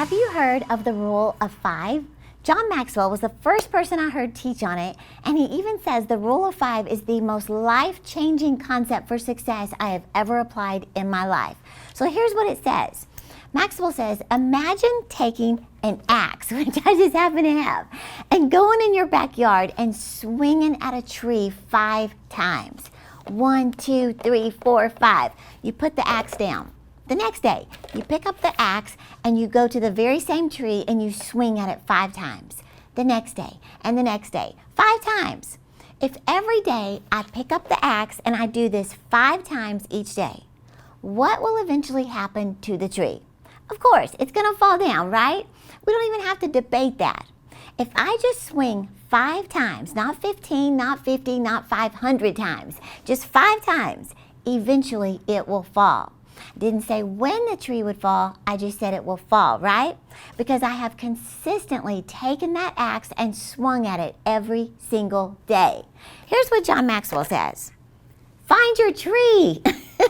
Have you heard of the rule of 5? John Maxwell was the first person I heard teach on it, and he even says the rule of 5 is the most life-changing concept for success I have ever applied in my life. So here's what it says. Maxwell says, imagine taking an axe, which I just happen to have, and going in your backyard and swinging at a tree 5 times. 1, 2, 3, 4, 5. You put the axe down. The next day, you pick up the axe and you go to the very same tree and you swing at it 5 times. The next day and the next day, 5 times. If every day I pick up the axe and I do this 5 times each day, what will eventually happen to the tree? Of course, it's going to fall down, right? We don't even have to debate that. If I just swing 5 times, not 15, not 50, not 500 times, just 5 times, eventually it will fall. I didn't say when the tree would fall, I just said it will fall, right? Because I have consistently taken that axe and swung at it every single day. Here's what John Maxwell says. Find your tree.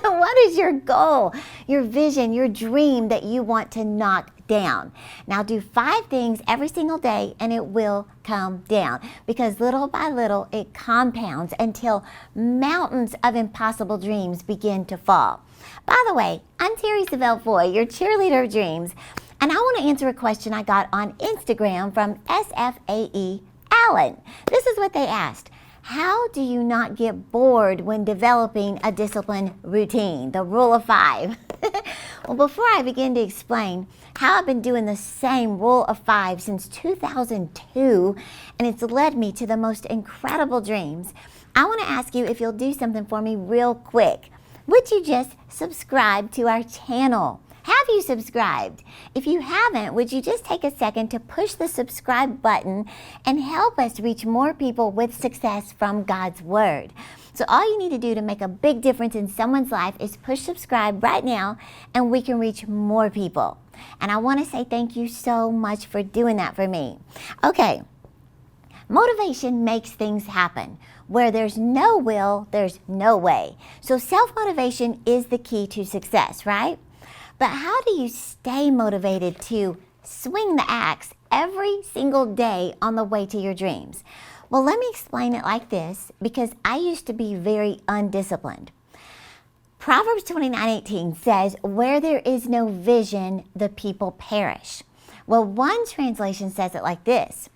What is your goal, your vision, your dream that you want to knock down? Now do 5 things every single day and it will come down, because little by little it compounds until mountains of impossible dreams begin to fall. By the way, I'm Terri Savelle, your cheerleader of dreams, and I want to answer a question I got on Instagram from SFAE Allen. This is what they asked. How do you not get bored when developing a discipline routine? The rule of 5. Well, before I begin to explain how I've been doing the same rule of 5 since 2002, and it's led me to the most incredible dreams, I want to ask you if you'll do something for me real quick. Would you just subscribe to our channel? Have you subscribed? If you haven't, would you just take a second to push the subscribe button and help us reach more people with success from God's Word? So all you need to do to make a big difference in someone's life is push subscribe right now, and we can reach more people. And I want to say thank you so much for doing that for me. Okay, motivation makes things happen. Where there's no will, there's no way. So self-motivation is the key to success, right? But how do you stay motivated to swing the axe every single day on the way to your dreams? Well, let me explain it like this, because I used to be very undisciplined. Proverbs 29:18 says, where there is no vision, the people perish. Well, one translation says it like this.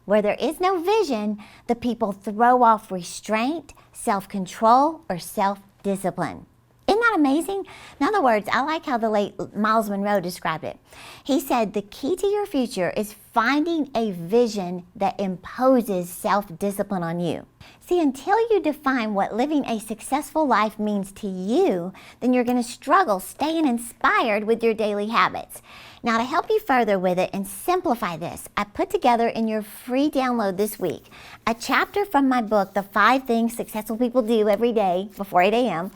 Where there is no vision, the people throw off restraint, self-control, or self-discipline. Isn't that amazing? In other words, I like how the late Miles Monroe described it. He said, the key to your future is finding a vision that imposes self-discipline on you. See, until you define what living a successful life means to you, then you're going to struggle staying inspired with your daily habits. Now, to help you further with it and simplify this, I put together in your free download this week a chapter from my book, The 5 Things Successful People Do Every Day Before 8 a.m.,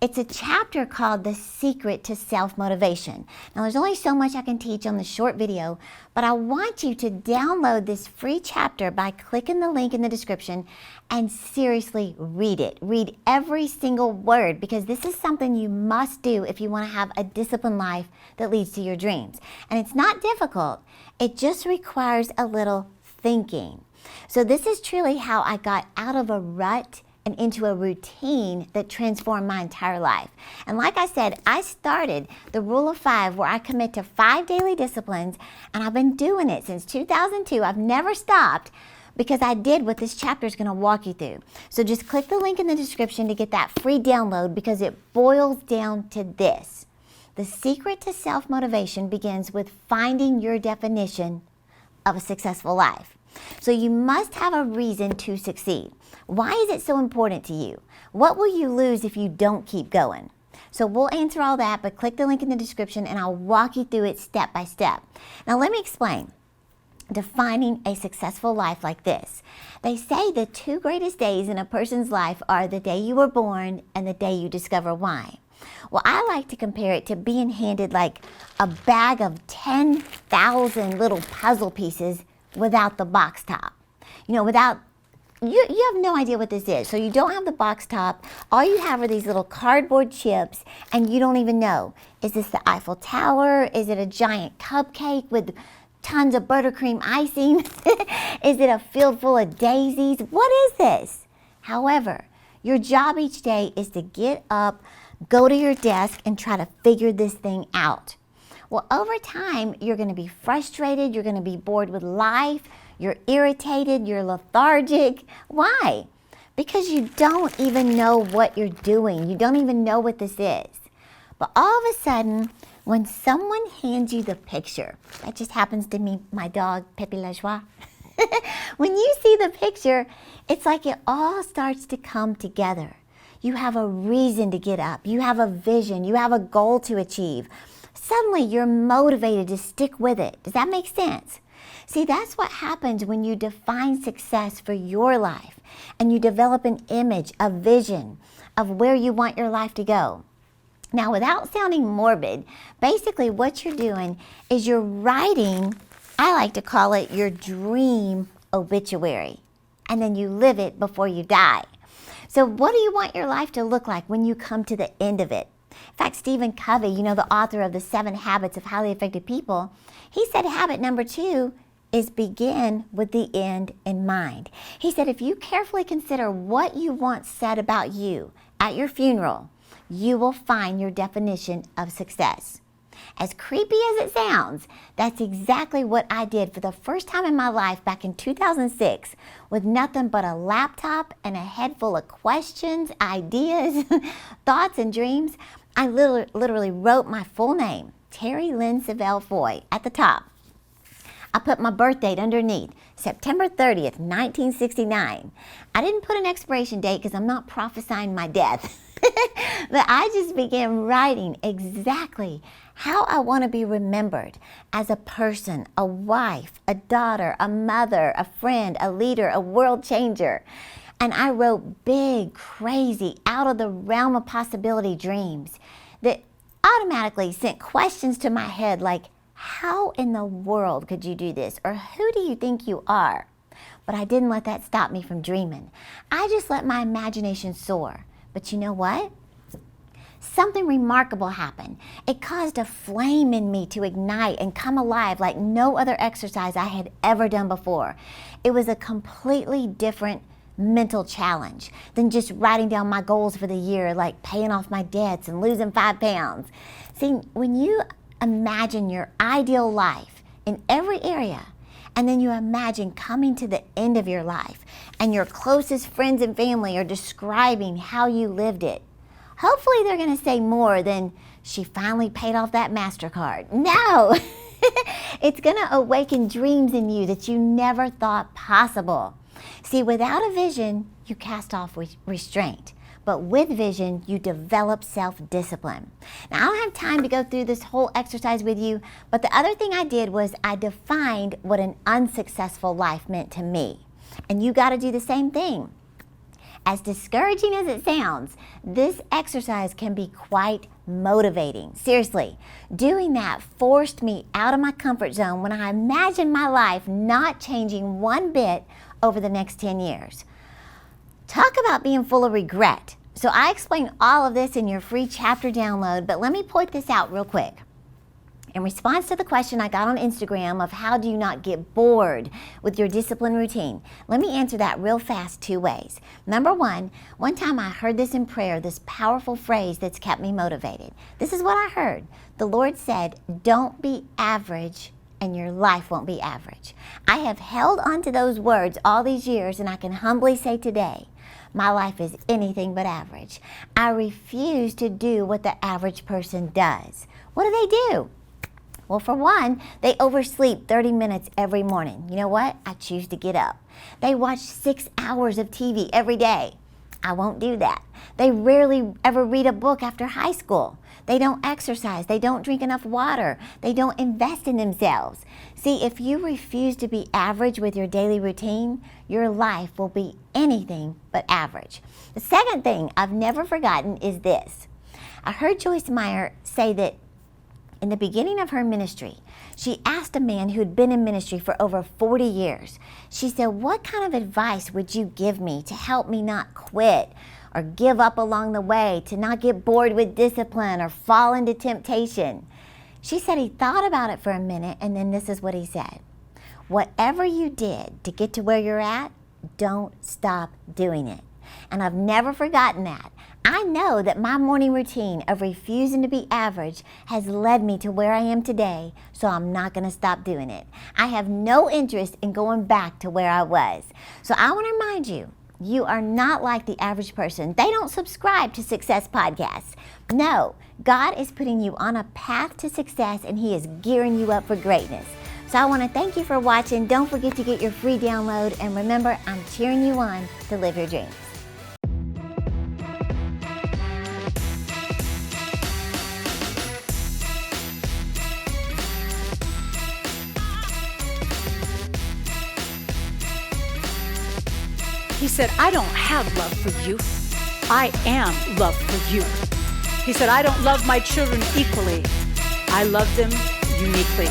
It's a chapter called The Secret to Self-Motivation. Now, there's only so much I can teach on the short video, but I want you to download this free chapter by clicking the link in the description and seriously read it. Read every single word, because this is something you must do if you want to have a disciplined life that leads to your dreams. And it's not difficult. It just requires a little thinking. So this is truly how I got out of a rut and into a routine that transformed my entire life. And like I said, I started the rule of 5, where I commit to 5 daily disciplines, and I've been doing it since 2002. I've never stopped, because I did what this chapter is going to walk you through. So just click the link in the description to get that free download, because it boils down to this. The secret to self-motivation begins with finding your definition of a successful life. So you must have a reason to succeed. Why is it so important to you? What will you lose if you don't keep going? So we'll answer all that, but click the link in the description and I'll walk you through it step by step. Now let me explain. Defining a successful life like this. They say the 2 greatest days in a person's life are the day you were born and the day you discover why. Well, I like to compare it to being handed like a bag of 10,000 little puzzle pieces without the box top. You know, without you have no idea what this is. So you don't have the box top. All you have are these little cardboard chips, and you don't even know. Is this the Eiffel Tower? Is it a giant cupcake with tons of buttercream icing? Is it a field full of daisies? What is this? However, your job each day is to get up, go to your desk, and try to figure this thing out. Well, over time, you're going to be frustrated. You're going to be bored with life. You're irritated. You're lethargic. Why? Because you don't even know what you're doing. You don't even know what this is. But all of a sudden, when someone hands you the picture, that just happens to be my dog, Pepe La Joie. When you see the picture, it's like it all starts to come together. You have a reason to get up. You have a vision. You have a goal to achieve. Suddenly, you're motivated to stick with it. Does that make sense? See, that's what happens when you define success for your life and you develop an image, a vision of where you want your life to go. Now, without sounding morbid, basically what you're doing is you're writing, I like to call it your dream obituary, and then you live it before you die. So what do you want your life to look like when you come to the end of it? In fact, Stephen Covey, you know, the author of the 7 Habits of Highly Effective People, he said habit number 2 is begin with the end in mind. He said if you carefully consider what you want said about you at your funeral, you will find your definition of success. As creepy as it sounds, that's exactly what I did for the first time in my life back in 2006 with nothing but a laptop and a head full of questions, ideas, thoughts, and dreams. I literally wrote my full name, Terri Lynn Savelle Foy, at the top. I put my birth date underneath, September 30th, 1969. I didn't put an expiration date because I'm not prophesying my death. But I just began writing exactly how I want to be remembered as a person, a wife, a daughter, a mother, a friend, a leader, a world changer. And I wrote big, crazy, out of the realm of possibility dreams that automatically sent questions to my head like, how in the world could you do this? Or who do you think you are? But I didn't let that stop me from dreaming. I just let my imagination soar. But you know what? Something remarkable happened. It caused a flame in me to ignite and come alive like no other exercise I had ever done before. It was a completely different mental challenge than just writing down my goals for the year, like paying off my debts and losing 5 pounds. See, when you imagine your ideal life in every area, and then you imagine coming to the end of your life and your closest friends and family are describing how you lived it, hopefully they're going to say more than she finally paid off that MasterCard. No, it's going to awaken dreams in you that you never thought possible. See, without a vision, you cast off restraint. But with vision, you develop self-discipline. Now, I don't have time to go through this whole exercise with you, but the other thing I did was I defined what an unsuccessful life meant to me. And you got to do the same thing. As discouraging as it sounds, this exercise can be quite motivating. Seriously, doing that forced me out of my comfort zone when I imagined my life not changing one bit over the next 10 years. Talk about being full of regret. So I explain all of this in your free chapter download, but let me point this out real quick. In response to the question I got on Instagram of how do you not get bored with your discipline routine, let me answer that real fast 2 ways. Number one time I heard this in prayer, this powerful phrase that's kept me motivated. This is what I heard. The Lord said, don't be average and your life won't be average. I have held on to those words all these years, and I can humbly say today, my life is anything but average. I refuse to do what the average person does. What do? Well, for one, they oversleep 30 minutes every morning. You know what? I choose to get up. They watch 6 hours of TV every day. I won't do that. They rarely ever read a book after high school. They don't exercise. They don't drink enough water. They don't invest in themselves. See, if you refuse to be average with your daily routine, your life will be anything but average. The second thing I've never forgotten is this. I heard Joyce Meyer say that in the beginning of her ministry, she asked a man who had been in ministry for over 40 years. She said, "What kind of advice would you give me to help me not quit or give up along the way, to not get bored with discipline or fall into temptation?" She said he thought about it for a minute, and then this is what he said: "Whatever you did to get to where you're at, don't stop doing it." And I've never forgotten that. I know that my morning routine of refusing to be average has led me to where I am today, so I'm not going to stop doing it. I have no interest in going back to where I was. So I want to remind you, you are not like the average person. They don't subscribe to success podcasts. No, God is putting you on a path to success, and He is gearing you up for greatness. So I want to thank you for watching. Don't forget to get your free download, and remember, I'm cheering you on to live your dreams. He said, "I don't have love for you. I am love for you." He said, "I don't love my children equally. I love them uniquely."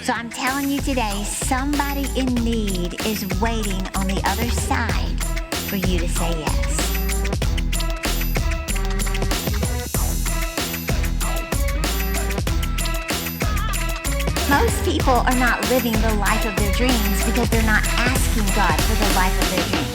So I'm telling you today, somebody in need is waiting on the other side for you to say yes. Most people are not living the life of their dreams because they're not asking God for the life of their dreams.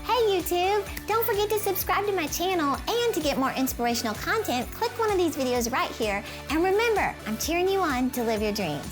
Hey YouTube! Don't forget to subscribe to my channel, and to get more inspirational content, click one of these videos right here. And remember, I'm cheering you on to live your dreams.